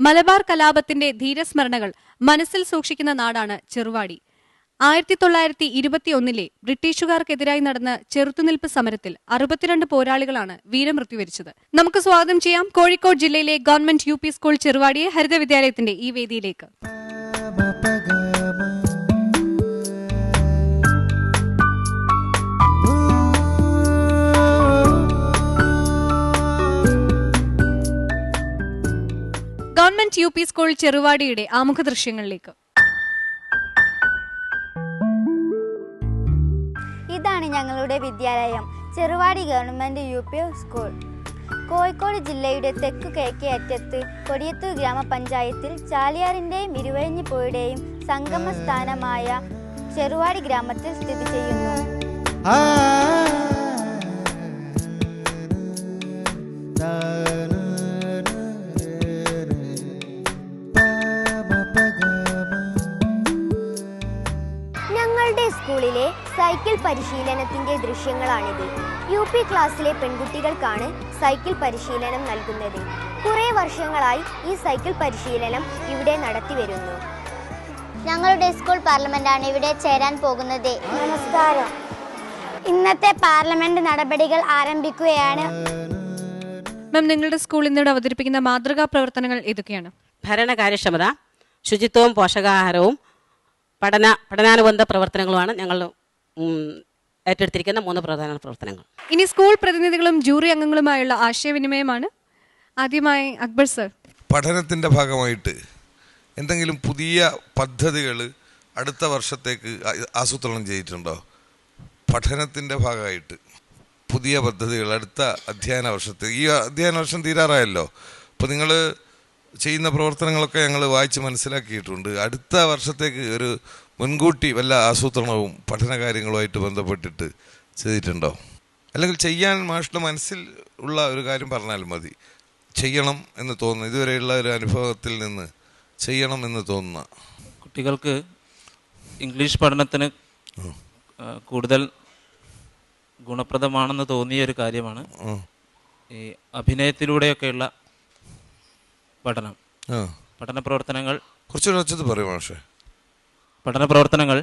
മലബാർ കലാപത്തിന്റെ ധീരസ്മരണകൾ മനസ്സിൽ സൂക്ഷിക്കുന്ന നാടാണ് ചെറുവാടി. 1921 ബ്രിട്ടീഷുകാർക്കെതിരായി നടന്ന ചെറുത്തുനിൽപ്പ് സമരത്തിൽ 62 പോരാളികളാണ് വീരമൃത്യു വരിച്ചത്. നമുക്ക് സ്വാഗതം ചെയ്യാം കോഴിക്കോട് ജില്ലയിലെ ഗവൺമെന്റ് UP സ്കൂൾ ചെറുവാടിയെ ഹരിത വിദ്യാലയത്തിന്റെ ഈ വേദിയിലേക്ക്. ഗവൺമെന്റ് UP സ്കൂൾ ചെറുവാടിയുടെ ആമുഖ ദൃശ്യങ്ങളിലേക്ക്. ഇതാണ് ഞങ്ങളുടെ വിദ്യാലയം, Cheruvadi government UP school. Kozhikode ജില്ലയുടെ തെക്കു കിഴക്കേ അറ്റത്ത് കൊടിയത്തൂർ ഗ്രാമപഞ്ചായത്തിൽ ചാലിയാറിന്റെയും ഇരുവഴിഞ്ഞിപ്പുഴയുടെയും സംഗമ സ്ഥാനമായ ചെറുവാടി ഗ്രാമത്തിൽ സ്ഥിതി ചെയ്യുന്നു. ഞങ്ങളുടെ സ്കൂളിലെ സൈക്കിൾ പരിശീലനത്തിന്റെ ദൃശ്യങ്ങളാണിത്. UP ക്ലാസ്സിലെ പെൺകുട്ടികൾക്കാണ് സൈക്കിൾ പരിശീലനം നൽകുന്നത്. കുറേ വർഷങ്ങളായി ഈ സൈക്കിൾ പരിശീലനം ഇവിടെ നടത്തി വരുന്നു. ഞങ്ങളുടെ സ്കൂൾ പാർലമെന്റാണ് ഇവിടെ ചേരാൻ പോകുന്നത്. നമസ്കാരം. ഇന്നത്തെ പാർലമെന്റ് നടപടികൾ ആരംഭിക്കുകയാണ്. മാം, നിങ്ങളുടെ സ്കൂളിൽ നിന്നിവിടെ അവതരിപ്പിക്കുന്ന മാതൃകാ പ്രവർത്തനങ്ങൾ ഏതൊക്കെയാണ്? ഭരണകാര്യക്ഷമത, ശുചിത്വവും പോഷകാഹാരവും പഠനാനുബന്ധ പ്രവർത്തനങ്ങളുമാണ് ഞങ്ങൾ ഏറ്റെടുത്തിരിക്കുന്ന 3 പ്രധാന പ്രവർത്തനങ്ങൾ. ഇനി സ്കൂൾ പ്രതിനിധികളും ജൂറി അംഗങ്ങളുമായുള്ള ആശയവിനിമയമാണ്. ആദ്യമായി അക്ബർ സർ. പഠനത്തിൻ്റെ ഭാഗമായിട്ട് എന്തെങ്കിലും പുതിയ പദ്ധതികൾ അടുത്ത വർഷത്തേക്ക് ആസൂത്രണം ചെയ്തിട്ടുണ്ടോ? പഠനത്തിൻ്റെ ഭാഗമായിട്ട് പുതിയ പദ്ധതികൾ അടുത്ത അധ്യയന വർഷത്തേക്ക്, ഈ അധ്യയന വർഷം തീരാറായല്ലോ, അപ്പോൾ നിങ്ങൾ ചെയ്യുന്ന പ്രവർത്തനങ്ങളൊക്കെ ഞങ്ങൾ വായിച്ച് മനസ്സിലാക്കിയിട്ടുണ്ട്. അടുത്ത വർഷത്തേക്ക് ഒരു മുൻകൂട്ടി വല്ല ആസൂത്രണവും പഠന കാര്യങ്ങളുമായിട്ട് ബന്ധപ്പെട്ടിട്ട് ചെയ്തിട്ടുണ്ടോ? അല്ലെങ്കിൽ ചെയ്യാൻ മാഷ്ടെ മനസ്സിൽ ഉള്ള ഒരു കാര്യം പറഞ്ഞാൽ മതി, ചെയ്യണം എന്ന് തോന്നുന്നു, ഇതുവരെയുള്ള ഒരു അനുഭവത്തിൽ നിന്ന് ചെയ്യണം എന്ന് തോന്നുന്ന കുട്ടികൾക്ക് ഇംഗ്ലീഷ് പഠനത്തിന് കൂടുതൽ ഗുണപ്രദമാണെന്ന് തോന്നിയ ഒരു കാര്യമാണ് ഈ അഭിനയത്തിലൂടെയൊക്കെയുള്ള പഠന പ്രവർത്തനങ്ങൾ. കുറച്ചുകൂടെ പറയും മാഷേ. പഠന പ്രവർത്തനങ്ങൾ,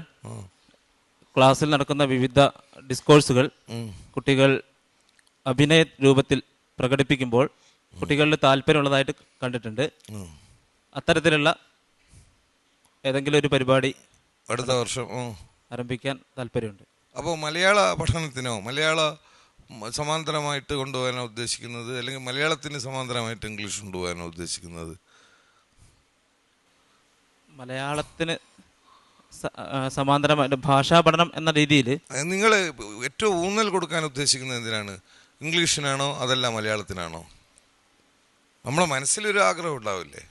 ക്ലാസ്സിൽ നടക്കുന്ന വിവിധ ഡിസ്കോഴ്സുകൾ കുട്ടികൾ അഭിനയ രൂപത്തിൽ പ്രകടിപ്പിക്കുമ്പോൾ കുട്ടികളിൽ താല്പര്യമുള്ളതായിട്ട് കണ്ടിട്ടുണ്ട്. അത്തരത്തിലുള്ള ഏതെങ്കിലും ഒരു പരിപാടി അടുത്ത വർഷം ആരംഭിക്കാൻ താല്പര്യമുണ്ട്. അപ്പോൾ മലയാള പഠനത്തിനോ മലയാള സമാന്തരമായിട്ട് കൊണ്ടുപോകാനോ ഉദ്ദേശിക്കുന്നത്, അല്ലെങ്കിൽ മലയാളത്തിന് സമാന്തരമായിട്ട് ഇംഗ്ലീഷ് കൊണ്ടുപോകാനോ ഉദ്ദേശിക്കുന്നത്? മലയാളത്തിന് സമാന്തരമായിട്ട് ഭാഷാ പഠനം എന്ന രീതിയിൽ നിങ്ങൾ ഏറ്റവും ഊന്നൽ കൊടുക്കാൻ ഉദ്ദേശിക്കുന്നത് എന്തിനാണ്? ഇംഗ്ലീഷിനാണോ അതല്ല മലയാളത്തിനാണോ? നമ്മളെ മനസ്സിലൊരു ആഗ്രഹം ഉണ്ടാവില്ലേ?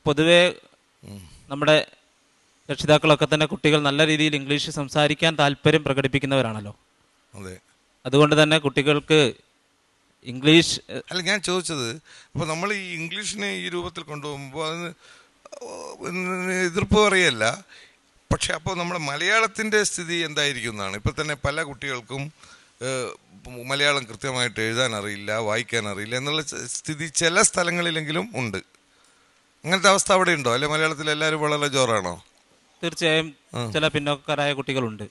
പൊതുവെ നമ്മുടെ രക്ഷിതാക്കളൊക്കെ തന്നെ കുട്ടികൾ നല്ല രീതിയിൽ ഇംഗ്ലീഷ് സംസാരിക്കാൻ താല്പര്യം പ്രകടിപ്പിക്കുന്നവരാണല്ലോ. അതെ. അതുകൊണ്ട് തന്നെ കുട്ടികൾക്ക് ഇംഗ്ലീഷ് അല്ല ഞാൻ ചോദിച്ചത്, അപ്പോൾ നമ്മൾ ഈ ഇംഗ്ലീഷിനെ ഈ രൂപത്തിൽ കൊണ്ടുപോകുമ്പോൾ അതിന് എതിർപ്പ് പറയല്ല, പക്ഷെ അപ്പോൾ നമ്മുടെ മലയാളത്തിൻ്റെ സ്ഥിതി എന്തായിരിക്കും എന്നാണ്. ഇപ്പം തന്നെ പല കുട്ടികൾക്കും മലയാളം കൃത്യമായിട്ട് എഴുതാൻ അറിയില്ല, വായിക്കാൻ അറിയില്ല എന്നുള്ള സ്ഥിതി ചില സ്ഥലങ്ങളിലെങ്കിലും ഉണ്ട്. അങ്ങനത്തെ അവസ്ഥ അവിടെ ഉണ്ടോ? അല്ലെ മലയാളത്തിൽ എല്ലാവരും വളരെ ജോറാണോ? തീർച്ചയായും ചില പിന്നോക്കരായ കുട്ടികളുണ്ട്.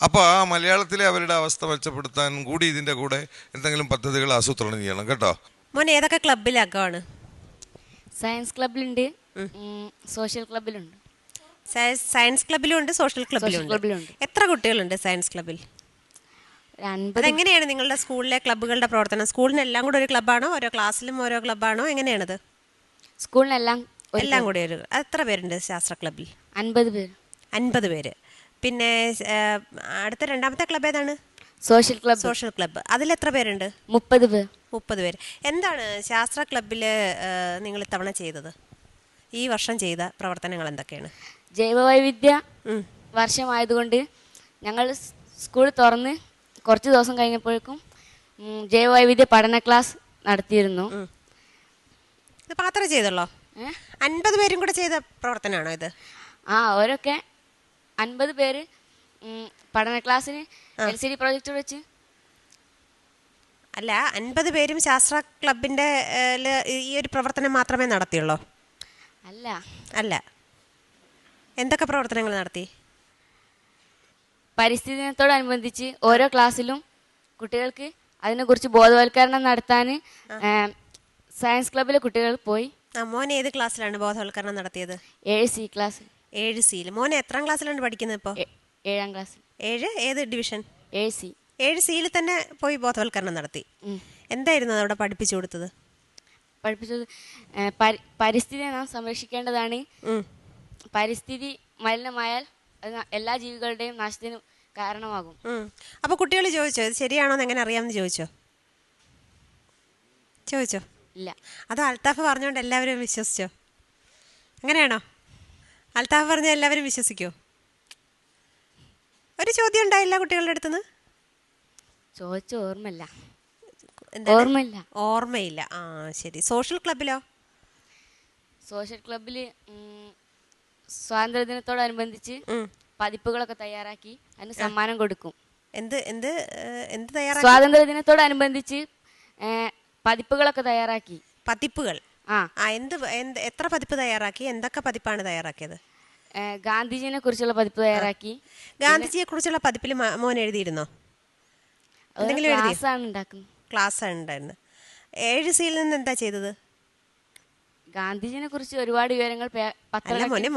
അപ്പോൾ ആ മലയാളത്തിലെ അവരുടെ അവസ്ഥ മെച്ചപ്പെടുത്താൻ കൂടി ഇതിൻ്റെ കൂടെ എന്തെങ്കിലും പദ്ധതികൾ ആസൂത്രണം ചെയ്യണം കേട്ടോ. മോൻ ഏതൊക്കെ ക്ലബിലകമാണ്? സയൻസ് ക്ലബിലുണ്ട്, സോഷ്യൽ ക്ലബിലുണ്ട്. സയൻസ് ക്ലബിലുണ്ട്, സോഷ്യൽ ക്ലബിലുണ്ട്. എത്ര കുട്ടികളുണ്ട് സയൻസ് ക്ലബിൽ? അതെങ്ങനെയാണ് നിങ്ങളുടെ സ്കൂളിലെ ക്ലബ്ബുകളുടെ പ്രവർത്തനം? സ്കൂളിനെല്ലാം കൂടെ ഒരു ക്ലബ്ബാണോ, ഓരോ ക്ലാസ്സിലും ഓരോ ക്ലബ്ബാണോ, എങ്ങനെയാണത്? സ്കൂളിനെല്ലാം കൂടി ഒരു. എത്ര പേരുണ്ട് ശാസ്ത്ര ക്ലബിൽ? 50 പേര്. 50 പേര്. പിന്നെ അടുത്ത രണ്ടാമത്തെ ക്ലബ് ഏതാണ്? Social club. Social club. അതിലെത്ര പേരുണ്ട്? 30 പേര്. 30 പേര്. എന്താണ് ശാസ്ത്ര ക്ലബിൽ നിങ്ങൾ ഇത്തവണ ചെയ്തത്? ഈ വർഷം ചെയ്ത പ്രവർത്തനങ്ങൾ എന്തൊക്കെയാണ്? ജൈവവൈവിധ്യ വർഷമായതുകൊണ്ട് ഞങ്ങൾ സ്കൂൾ തുറന്ന് കുറച്ച് ദിവസം കഴിഞ്ഞപ്പോഴേക്കും ജൈവവൈവിധ്യ പഠന ക്ലാസ് നടത്തിയിരുന്നു. ഇത് മാത്രമേ ചെയ്തുള്ളൂ? 50 പേരും കൂടെ ചെയ്ത പ്രവർത്തനമാണോ ഇത്? അവരൊക്കെ 50 പേര് പഠന ക്ലാസ്സിന് LCD പ്രൊജക്ടർ വെച്ച് അല്ല, 50 പേരും ശാസ്ത്ര ക്ലബിൻ്റെ ഈ ഒരു പ്രവർത്തനം മാത്രമേ നടത്തിയുള്ളൂ? അല്ല, അല്ല. എന്തൊക്കെ പ്രവർത്തനങ്ങൾ നടത്തി? പരിസ്ഥിതി ദിനത്തോടനുബന്ധിച്ച് ഓരോ ക്ലാസ്സിലും കുട്ടികൾക്ക് അതിനെക്കുറിച്ച് ബോധവൽക്കരണം നടത്താൻ സയൻസ് ക്ലബ്ബിലെ കുട്ടികൾ പോയി. മോൻ ഏത് ക്ലാസ്സിലാണ് ബോധവൽക്കരണം നടത്തിയത്? 7C class. 7Cയിൽ. മോൻ എത്രാം ക്ലാസ്സിലാണ് പഠിക്കുന്നത് ഇപ്പോൾ? 7ാം ക്ലാസ്. 7? ഏത് ഡിവിഷൻ? 7C. 7Cയിൽ തന്നെ പോയി ബോധവൽക്കരണം നടത്തി. എന്തായിരുന്നു അവിടെ പഠിപ്പിച്ചു കൊടുത്തത്? പഠിപ്പിച്ചത് പരിസ്ഥിതിയെ നാം സംരക്ഷിക്കേണ്ടതാണ്. പരിസ്ഥിതി മലിനമായാൽ അത് എല്ലാ ജീവികളുടെയും നാശത്തിന് കാരണമാകും. അപ്പോൾ കുട്ടികൾ ചോദിച്ചോ ഇത് ശരിയാണോ എന്ന് എങ്ങനെ അറിയാമെന്ന് ചോദിച്ചോ? ഇല്ല. അത് അൽത്താഫ് പറഞ്ഞുകൊണ്ട് എല്ലാവരും വിശ്വസിച്ചോ? അങ്ങനെയാണോ? അൽത്താഫ് പറഞ്ഞ എല്ലാവരും വിശ്വസിക്കോ? ഒരു ചോദ്യം ഉണ്ടായില്ല കുട്ടികളുടെ അടുത്തുനിന്ന്? ചോദിച്ച ഓർമ്മയില്ല. ഓർമ്മയില്ല. ആ ശരി. സോഷ്യൽ ക്ലബിലോ? സോഷ്യൽ ക്ലബിൽ സ്വാതന്ത്ര്യദിനത്തോടനുബന്ധിച്ച് പതിപ്പുകളൊക്കെ തയ്യാറാക്കി അതിന് സമ്മാനം കൊടുക്കും. എന്ത് തയ്യാറാക്കി? സ്വാതന്ത്ര്യദിനത്തോടനുബന്ധിച്ച് പതിപ്പുകളൊക്കെ തയ്യാറാക്കി. പതിപ്പുകൾ? ആ. എത്ര പതിപ്പ് തയ്യാറാക്കി? എന്തൊക്കെ പതിപ്പാണ് തയ്യാറാക്കിയത്? ഗാന്ധിജിനെ കുറിച്ചുള്ള പതിപ്പ് തയ്യാറാക്കി. ഗാന്ധിജിയെ കുറിച്ചുള്ള പതിപ്പിൽ മോൻ എഴുതിയിരുന്നോ? എന്തെങ്കിലും ക്ലാസ് ആണ് ഉണ്ടായിരുന്നത്. 7Cയിൽ നിന്ന് എന്താ ചെയ്തത്? ഗാന്ധിജിനെ കുറിച്ച് ഒരുപാട് വിവരങ്ങൾ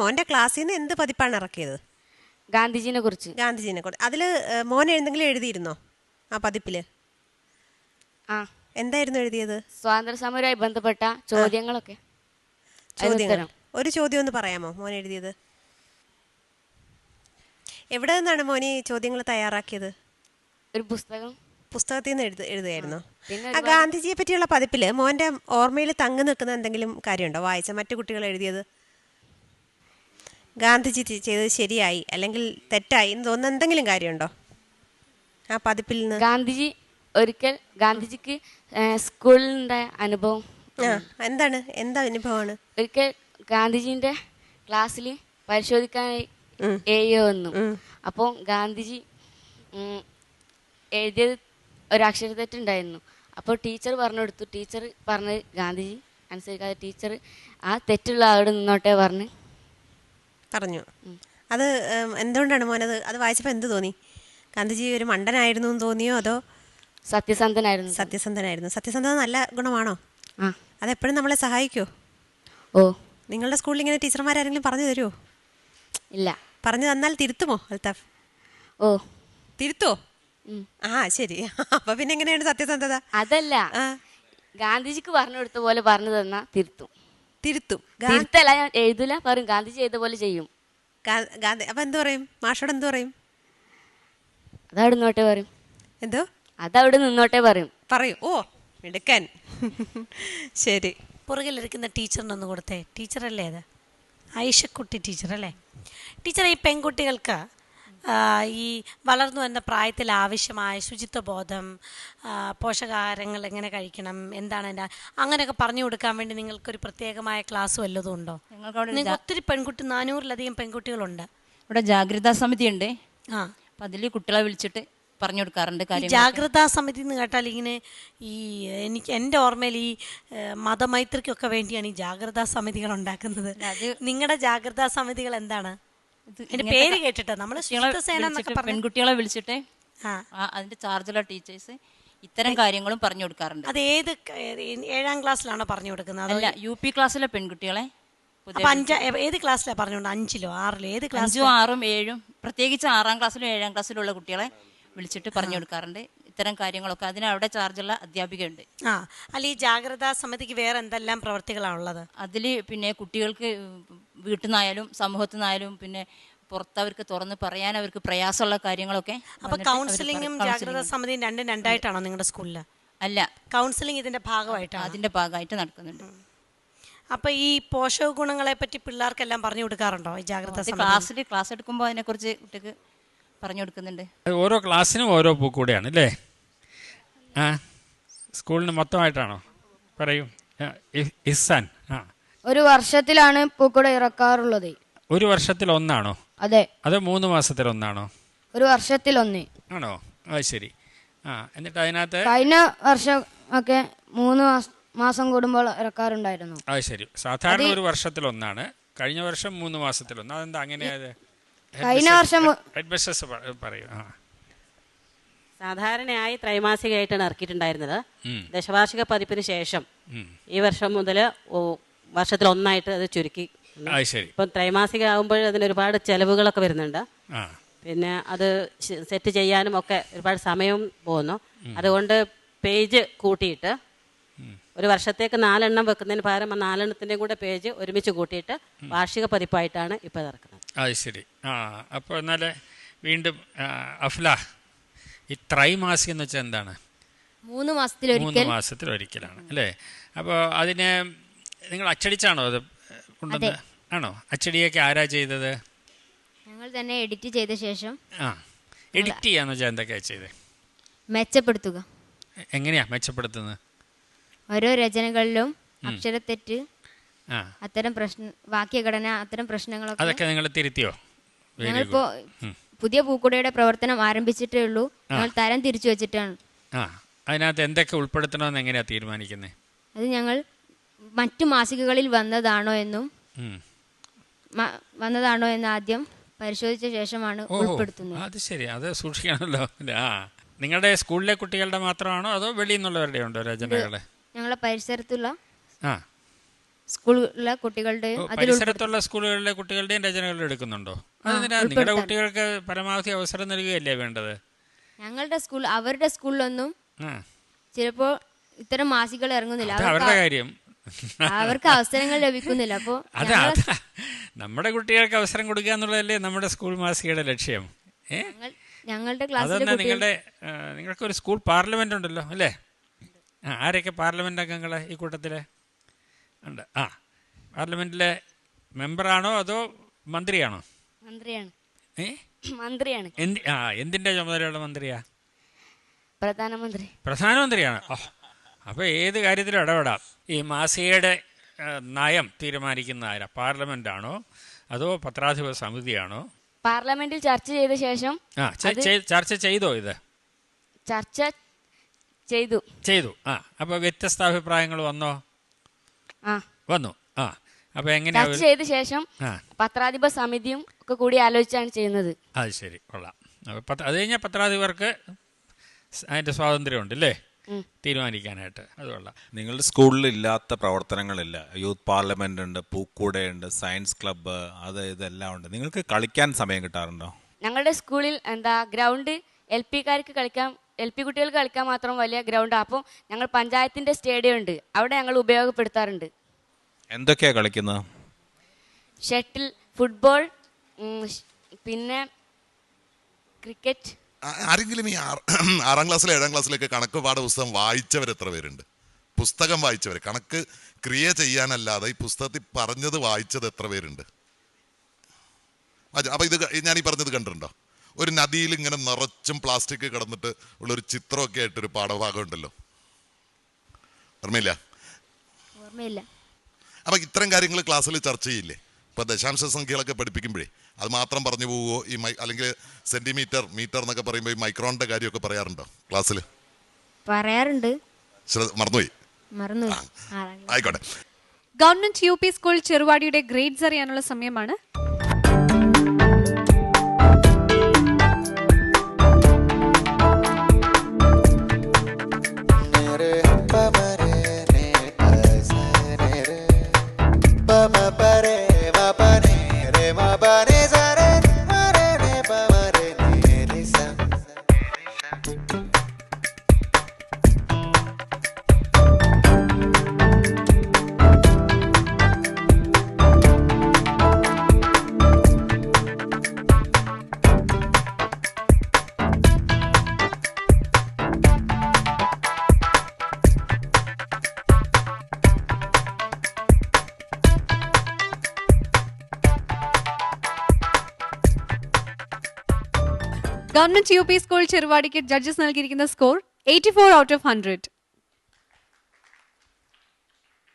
മോന്റെ ക്ലാസ്സിൽ നിന്ന് എന്ത് പതിപ്പാണ് ഇറക്കിയത്? ഗാന്ധിജിനെ കുറിച്ച്. അതിൽ മോൻ എന്തെങ്കിലും എഴുതിയിരുന്നോ ആ പതിപ്പില്? ആ. എന്തായിരുന്നു എഴുതിയത്? സ്വാതന്ത്ര്യ സമരവുമായി ബന്ധപ്പെട്ട ചോദ്യങ്ങളൊക്കെ. ഒരു ചോദ്യം ഒന്ന് പറയാമോ മോൻ എഴുതിയത്? എവിടെ നിന്നാണ് മോന് ചോദ്യങ്ങൾ തയ്യാറാക്കിയത്? ഒരു പുസ്തകത്തിൽ നിന്ന് എഴുതുകയായിരുന്നോ? ആ ഗാന്ധിജിയെ പറ്റിയുള്ള പതിപ്പില് മോന്റെ ഓർമ്മയിൽ തങ്ങി നിൽക്കുന്ന എന്തെങ്കിലും കാര്യമുണ്ടോ വായിച്ച മറ്റു കുട്ടികൾ എഴുതിയത്? ഗാന്ധിജി ചെയ്തത് ശരിയായി അല്ലെങ്കിൽ തെറ്റായി എന്ന് തോന്നുന്ന എന്തെങ്കിലും കാര്യമുണ്ടോ ആ പതിപ്പിൽ നിന്ന്? ഗാന്ധിജിക്ക് സ്കൂളിലുണ്ടായ അനുഭവം. എന്താ അനുഭവമാണ്? ഒരിക്കൽ ഗാന്ധിജിന്റെ ക്ലാസ്സിൽ പരിശോധിക്കാനായി എഴുതിയോ വന്നു. അപ്പോൾ ഗാന്ധിജി എഴുതിയത് ഒരു അക്ഷരത്തെറ്റുണ്ടായിരുന്നു. അപ്പോൾ ടീച്ചർ പറഞ്ഞു കൊടുത്തു. ടീച്ചർ പറഞ്ഞത് ഗാന്ധിജി അനുസരിക്കാതെ ടീച്ചർ ആ തെറ്റുള്ള അവിടെ നിന്നോട്ടെ പറഞ്ഞു. അത് എന്തുകൊണ്ടാണ് മോനത് അത് വായിച്ചപ്പോൾ എന്ത് തോന്നി? ഗാന്ധിജി ഒരു മണ്ടനായിരുന്നു എന്ന് തോന്നിയോ അതോ സത്യസന്ധനായിരുന്നു? സത്യസന്ധത നല്ല ഗുണമാണോ? അതെപ്പോഴും നമ്മളെ സഹായിക്കുമോ? ഓ. നിങ്ങളുടെ സ്കൂളിൽ ഇങ്ങനെ ടീച്ചർമാരാരെങ്കിലും പറഞ്ഞു തരുമോ? ഇല്ല. പറഞ്ഞു തന്നാൽ തിരുത്തുമോ അൽത്താഫ്? ഓ. തിരുത്തോ? ആ ശരി. അപ്പൊ പിന്നെ എങ്ങനെയാണ് സത്യസന്ധത? അതല്ല, ഗാന്ധിജിക്ക് പറഞ്ഞു കൊടുത്ത പോലെ പറഞ്ഞു തന്നാ തിരുത്തും. തിരുത്തല്ല, ഞാൻ എഴുതൂല, പറയും ഗാന്ധിജി ചെയ്ത പോലെ ചെയ്യും. അപ്പൊ എന്ത് പറയും? മാഷോട് എന്ത് പറയും? അതവിടെ നിന്നോട്ടെ പറയും. എന്തോ? അതവിടെ നിന്നോട്ടെ പറയും. ഓ എടുക്കാൻ. ശരി. പുറകിലിരിക്കുന്ന ടീച്ചറിനൊന്ന് കൊടുത്തേ. ടീച്ചറല്ലേ അത്? ഐഷക്കുട്ടി ടീച്ചർ അല്ലേ? ടീച്ചർ, ഈ പെൺകുട്ടികൾക്ക് ഈ വളർന്നു വരുന്ന പ്രായത്തിൽ ആവശ്യമായ ശുചിത്വ ബോധം, പോഷകാഹാരങ്ങൾ എങ്ങനെ കഴിക്കണം, എന്താണ് എൻ്റെ അങ്ങനെയൊക്കെ പറഞ്ഞു കൊടുക്കാൻ വേണ്ടി നിങ്ങൾക്കൊരു പ്രത്യേകമായ ക്ലാസ് വല്ലതും ഉണ്ടോ? നിങ്ങൾക്ക് ഒത്തിരി 400-ലധികം പെൺകുട്ടികളുണ്ട്. ഇവിടെ ജാഗ്രതാ സമിതി ഉണ്ട്. അപ്പം അതിൽ കുട്ടികളെ വിളിച്ചിട്ട് പറഞ്ഞു കൊടുക്കാറുണ്ട്. ജാഗ്രതാ സമിതി എന്ന് കേട്ടാൽ ഇങ്ങനെ എൻ്റെ ഓർമ്മയിൽ ഈ മതമൈത്രിക്കൊക്കെ വേണ്ടിയാണ് ഈ ജാഗ്രതാ സമിതികൾ ഉണ്ടാക്കുന്നത്. നിങ്ങളുടെ ജാഗ്രതാ സമിതികൾ എന്താണ്? പേര് കേട്ടിട്ട് നമ്മൾ പെൺകുട്ടികളെ വിളിച്ചിട്ട് അതിന്റെ ചാർജുള്ള ടീച്ചേഴ്സ് ഇത്തരം കാര്യങ്ങളും പറഞ്ഞു കൊടുക്കാറുണ്ട്. അത് ഏത് 7ാം ക്ലാസ്സിലാണോ പറഞ്ഞു കൊടുക്കുന്നത്? അല്ല, UP ക്ലാസ്സിലെ പെൺകുട്ടികളെ. ഏത് ക്ലാസ്സിലാണ് പറഞ്ഞുകൊണ്ട്? 5-ലോ 6-ലോ? ഏത് ക്ലാസ്? 5ഉം 6ഉം 7ഉം, പ്രത്യേകിച്ച് 6ാം ക്ലാസ്സിലും 7ാം ക്ലാസ്സിലുള്ള കുട്ടികളെ വിളിച്ചിട്ട് പറഞ്ഞു കൊടുക്കാറുണ്ട് ഇത്തരം കാര്യങ്ങളൊക്കെ. അതിന് അവിടെ ചാർജുള്ള അധ്യാപികയുണ്ട്. അല്ല, ഈ ജാഗ്രതാ സമിതിക്ക് വേറെ എന്തെല്ലാം പ്രവർത്തികളാണുള്ളത്? അതിൽ പിന്നെ കുട്ടികൾക്ക് വീട്ടിൽ നിന്നായാലും സമൂഹത്തിൽ നിന്നായാലും പിന്നെ പുറത്തവർക്ക് തുറന്ന് പറയാൻ അവർക്ക് പ്രയാസമുള്ള കാര്യങ്ങളൊക്കെ. അപ്പൊ കൗൺസിലിങ്ങും ജാഗ്രതാ സമിതിയും രണ്ടായിട്ടാണോ നിങ്ങളുടെ സ്കൂളിൽ? അല്ല, കൗൺസിലിംഗ് ഇതിന്റെ ഭാഗമായിട്ടാണ്. അതിന്റെ ഭാഗമായിട്ട് നടക്കുന്നുണ്ട്. അപ്പൊ ഈ പോഷക ഗുണങ്ങളെ പറ്റി പിള്ളേർക്കെല്ലാം പറഞ്ഞു കൊടുക്കാറുണ്ടോ ഈ ജാഗ്രതാ സമിതി? ക്ലാസ് എടുക്കുമ്പോൾ അതിനെക്കുറിച്ച് കുട്ടിക്ക് പറഞ്ഞു കൊടുക്കുന്നുണ്ട്. ഓരോ ക്ലാസ്സിനും ഓരോ പൂക്കൂടെയാണ് അല്ലേ? സ്കൂളിന് മൊത്തമായിട്ടാണോ? പറയൂ ഇഹ്സാൻ. ഒരു വർഷത്തിലാണ് പൂക്കൂട ഇറക്കാറുള്ളത്. ഒരു വർഷത്തിൽ ഒന്നാണോ? അതെ. അത് 3 മാസത്തിൽ ഒന്നാണോ? ഒരു വർഷത്തിൽ ഒന്ന്. ആണോ? അത് ശരി. എന്നിട്ട് അതിനകത്ത് കഴിഞ്ഞ വർഷം ഒക്കെ 3 മാസം കൂടുമ്പോൾ ഇറക്കാറുണ്ടായിരുന്നു. അത് ശരി. സാധാരണ ഒരു വർഷത്തിൽ ഒന്നാണ്, കഴിഞ്ഞ വർഷം 3 മാസത്തിലൊന്ന്. അതെന്താ അങ്ങനെയായത്? കഴിഞ്ഞ വർഷം ഹെഡ് മിസ്ട്രസ് പറയൂ. സാധാരണയായി ത്രൈമാസികമായിട്ടാണ് ഇറക്കിയിട്ടുണ്ടായിരുന്നത്. ദശവാർഷിക പതിപ്പിന് ശേഷം ഈ വർഷം മുതൽ വർഷത്തിൽ ഒന്നായിട്ട് അത് ചുരുക്കി. ഇപ്പം ത്രൈമാസിക ആകുമ്പോൾ അതിന് ഒരുപാട് ചെലവുകളൊക്കെ വരുന്നുണ്ട്. പിന്നെ അത് സെറ്റ് ചെയ്യാനും ഒക്കെ ഒരുപാട് സമയം പോകുന്നു. അതുകൊണ്ട് പേജ് കൂട്ടിയിട്ട് ഒരു വർഷത്തേക്ക് 4 എണ്ണം വെക്കുന്നതിന് പകരം 4 എണ്ണത്തിൻ്റെയും കൂടെ പേജ് ഒരുമിച്ച് കൂട്ടിയിട്ട് വാർഷിക പതിപ്പായിട്ടാണ് ഇപ്പോൾ ഇറക്കുന്നത്. അത് ശരി. അപ്പോൾ എന്നാൽ വീണ്ടും അഫ്ല, ഈ ത്രൈമാസികം എന്ന് വെച്ചാൽ എന്താണ്? 3 മാസത്തിലൊരിക്കലാണ് അല്ലേ? അപ്പോൾ അതിന് നിങ്ങൾ അച്ചടിച്ചാണോ അത് കൊണ്ടുവന്ന്? ആണോ? അച്ചടിയൊക്കെ ആരാ ചെയ്തത്? ഞങ്ങൾ തന്നെ എഡിറ്റ് ചെയ്ത ശേഷം. എഡിറ്റ് ചെയ്യാന്ന് വെച്ചാൽ എന്തൊക്കെയാണ് ചെയ്തത്? മെച്ചപ്പെടുത്തുക. എങ്ങനെയാ മെച്ചപ്പെടുത്തുന്നത്? ഓരോ രചനകളിലും അക്ഷരത്തെറ്റ്, അത്തരം വാക്യഘടന, അത്തരം പ്രശ്നങ്ങളൊക്കെ അതൊക്കെ നിങ്ങൾ തിരുത്തിയോ? ഞങ്ങളിപ്പോ പുതിയ പൂക്കുടയുടെ പ്രവർത്തനം ആരംഭിച്ചിട്ടേ ഉള്ളൂ. ഞങ്ങൾ തരം തിരിച്ചു വെച്ചിട്ടാണ്. അതിനകത്ത് എന്തൊക്കെ ഉൾപ്പെടുത്തണമെന്ന് എങ്ങനെയാ തീരുമാനിക്കുന്നത്? അത് ഞങ്ങൾ മറ്റു മാസികകളിൽ വന്നതാണോ എന്ന് ആദ്യം പരിശോധിച്ച ശേഷമാണ് ഉൾപ്പെടുത്തുന്നത്. അത് ശരി, അത് സൂക്ഷിക്കണമല്ലോ. നിങ്ങളുടെ സ്കൂളിലെ കുട്ടികളുടെ മാത്രമാണോ അതോ വെളിയിൽ നിന്നുള്ളവരുടെ ഉണ്ടോ രചനകള്? ഞങ്ങളെ പരിസരത്തുള്ള സ്കൂളിലെ കുട്ടികളുടെയും പരിസരത്തുള്ള സ്കൂളുകളിലെ കുട്ടികളുടെയും രചനകൾ എടുക്കുന്നുണ്ടോ? അതിനാ നിങ്ങളുടെ കുട്ടികൾക്ക് പരമാവധി അവസരം നൽകുകയല്ലേ വേണ്ടത്? ഞങ്ങളുടെ സ്കൂൾ, അവരുടെ സ്കൂളിലൊന്നും ചിലപ്പോൾ ഇത്തരം മാസികകൾ ഇറങ്ങുന്നില്ല. അവരുടെ കാര്യം, അവർക്ക് അവസരങ്ങൾ ലഭിക്കുന്നില്ല. അപ്പോൾ നമ്മുടെ കുട്ടികൾക്ക് അവസരം കൊടുക്കുക എന്നുള്ളതല്ലേ നമ്മുടെ സ്കൂൾ മാസികയുടെ ലക്ഷ്യം. ഞങ്ങളുടെ ക്ലാസ്സിലെ നിങ്ങൾക്കൊരു സ്കൂൾ പാർലമെന്റ് ഉണ്ടല്ലോ അല്ലേ? ആരൊക്കെ പാർലമെന്റ് അംഗങ്ങള് ഈ കൂട്ടത്തില് ഉണ്ട്? പാർലമെന്റിലെ മെമ്പറാണോ അതോ മന്ത്രിയാണോ? മന്ത്രിയാണ്. എന്തിന്റെ ചുമതലയുള്ള മന്ത്രിയാ? പ്രധാനമന്ത്രിയാണ്. അപ്പോൾ ഏത് കാര്യത്തിലും ഇടപെടാം. ഈ മാസികയുടെ നയം തീരുമാനിക്കുന്ന ആരാ? പാർലമെന്റ് ആണോ അതോ പത്രാധിപ സമിതിയാണോ? പാർലമെന്റിൽ ചർച്ച ചെയ്ത ശേഷം. ചർച്ച ചെയ്തോ? ഇത് ചർച്ച ചെയ്തു. അപ്പോൾ വ്യത്യസ്ത അഭിപ്രായങ്ങൾ വന്നോ? വന്നു. അപ്പോൾ എങ്ങനെയാ ചർച്ച ചെയ്ത ശേഷം പത്രാധിപ സമിതിയും ഒക്കെ കൂടി ആലോചിച്ചാണ് ചെയ്യുന്നത്. അത് ശരി, കൊള്ളാം. അത് കഴിഞ്ഞാൽ പത്രാധിപർക്ക് അതിന്റെ സ്വാതന്ത്ര്യമുണ്ട് അല്ലേ തീരുമാനിക്കാനായിട്ട്? അത് കൊള്ളാം. നിങ്ങളുടെ സ്കൂളിൽ ഇല്ലാത്ത പ്രവർത്തനങ്ങളില്ല. യൂത്ത് പാർലമെന്റ് ഉണ്ട്, പൂക്കൂടയുണ്ട്, സയൻസ് ക്ലബ്ബ്, അത് ഇതെല്ലാം ഉണ്ട്. നിങ്ങൾക്ക് കളിക്കാൻ സമയം കിട്ടാറുണ്ടോ? ഞങ്ങളുടെ സ്കൂളിൽ ഗ്രൗണ്ട് എൽ പി കുട്ടികൾക്ക് കളിക്കാൻ മാത്രം വലിയ ഗ്രൗണ്ട്. അപ്പോൾ ഞങ്ങൾ പഞ്ചായത്തിന്റെ സ്റ്റേഡിയം ഉണ്ട്, അവിടെ ഞങ്ങൾ ഉപയോഗപ്പെടുത്താറുണ്ട്. എന്തൊക്കെയാ കളിക്കുന്നത്? ഷട്ടിൽ, ഫുട്ബോൾ, പിന്നെ ക്രിക്കറ്റ്. ആരെങ്കിലും ഈ 6ാം ക്ലാസ്സിലെ 7ാം ക്ലാസ്സിലൊക്കെ കണക്ക് പാഠപുസ്തകം വായിച്ചവർ എത്ര പേരുണ്ട്? പുസ്തകം വായിച്ചവർ, കണക്ക് ക്രിയ ചെയ്യാനല്ലാതെ ഈ പുസ്തകത്തിൽ പറഞ്ഞത് വായിച്ചത് എത്ര പേരുണ്ട്? അപ്പോൾ ഇത് ഞാൻ ഈ പറഞ്ഞത് കണ്ടിട്ടുണ്ടോ? ഒരു നദിയിൽ ഇങ്ങനെ നിറച്ചും പ്ലാസ്റ്റിക് കിടന്നിട്ട് ഉള്ളൊരു ചിത്രമൊക്കെ ആയിട്ടൊരു പാഠഭാഗം ഉണ്ടല്ലോ, ഓർമ്മയില്ല? അപ്പം ഇത്തരം കാര്യങ്ങൾ ക്ലാസ്സിൽ ചർച്ച ചെയ്യില്ലേ? ഇപ്പോൾ ദശാംശ സംഖ്യകളൊക്കെ പഠിപ്പിക്കുമ്പോഴേ അത് മാത്രം പറഞ്ഞു പോവുമോ? അല്ലെങ്കിൽ സെന്റിമീറ്റർ, മീറ്റർ എന്നൊക്കെ പറയുമ്പോൾ ഈ മൈക്രോണിന്റെ കാര്യമൊക്കെ പറയാറുണ്ടോ ക്ലാസ്സിൽ? പറയാറുണ്ട്. മറന്നുപോയി. ആയിക്കോട്ടെ. ഗവൺമെന്റ് UP സ്കൂൾ ചെറുവാടിയുടെ ഗ്രേഡ്സ് അറിയാനുള്ള സമയമാണ്. ഗവൺമെന്റ് UP സ്കൂൾ ചെറുവാടിക്ക് ജഡ്ജസ് നൽകിയിരിക്കുന്ന സ്കോർ 84 out of 100.